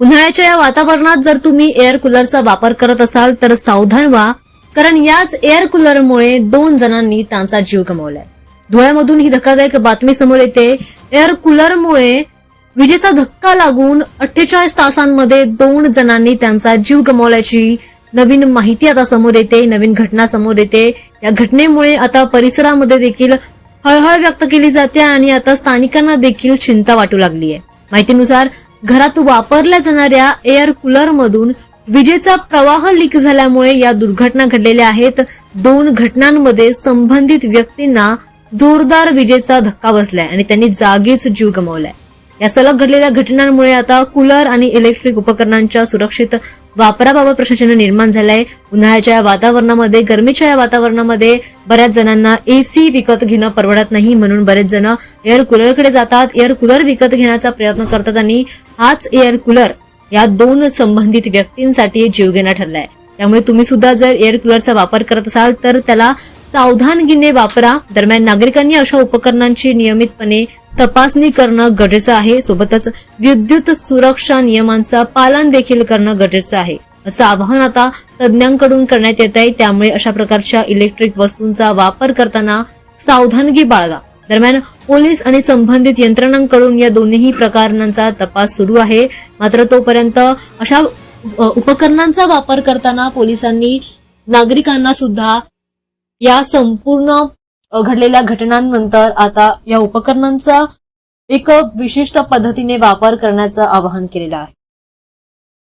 उन्हाळ्याच्या या वातावरणात जर तुम्ही एअर कूलरचा वापर करत असाल तर सावधान व्हा, कारण याच एअर कूलरमुळे 2 जणांनी त्यांचा जीव गमावलाय। धुळ्यामधून ही धक्कादायक बातमी समोर येते। एअर कूलरमुळे विजेचा धक्का लागून 48 तासांमध्ये 2 जणांनी त्यांचा जीव गमावल्याची नवीन माहिती आता समोर येते, नवीन घटना समोर येते। या घटनेमुळे आता परिसरामध्ये देखील हळहळ व्यक्त केली जाते आणि आता स्थानिकांना देखील चिंता वाटू लागली आहे। माहितीनुसार घरात वापरल्या जाणाऱ्या एअर कूलर मधून विजेचा प्रवाह लीक झाल्यामुळे या दुर्घटना घडलेल्या आहेत। 2 घटनांमध्ये संबंधित व्यक्तींना जोरदार विजेचा धक्का बसलाय आणि त्यांनी जागीच जीव गमावलाय। या सलग घडलेल्या घटनांमुळे आता कूलर आणि इलेक्ट्रिक उपकरणांच्या सुरक्षित वापराबाबत प्रश्नचिन्ह निर्माण झालाय। उन्हाळ्याच्या वातावरणामध्ये, गरमीच्या या वातावरणामध्ये बऱ्याच जणांना एसी विकत घेणं परवडत नाही, म्हणून बरेच जण एअर कूलरकडे जातात, एअर कूलर विकत घेण्याचा प्रयत्न करतात आणि हाच एअर कूलर या 2 संबंधित व्यक्तींसाठी जीवघेणा ठरलाय। त्यामुळे तुम्ही सुद्धा जर एअर कूलरचा वापर करत असाल तर त्याला सावधानगीने वापरा। दरम्यान नागरिकांनी अशा उपकरणांची नियमितपणे तपासणी करणं गरजेचं आहे, सोबतच विद्युत सुरक्षा नियमांचं पालन देखील करणं गरजेचं आहे, असं आवाहन आता तज्ज्ञांकडून करण्यात येत आहे। त्यामुळे अशा प्रकारच्या इलेक्ट्रिक वस्तूंचा वापर करताना सावधानगी बाळगा। दरम्यान पोलीस आणि संबंधित यंत्रणांकडून या दोन्ही प्रकरणांचा तपास सुरू आहे। मात्र तोपर्यंत अशा उपकरणांचा वापर करताना पोलिसांनी नागरिकांना सुद्धा या संपूर्ण घडलेल्या घटनांनंतर आता या उपकरणांचा एक विशिष्ट पद्धतीने वापर करण्याचं आवाहन केलेलं आहे।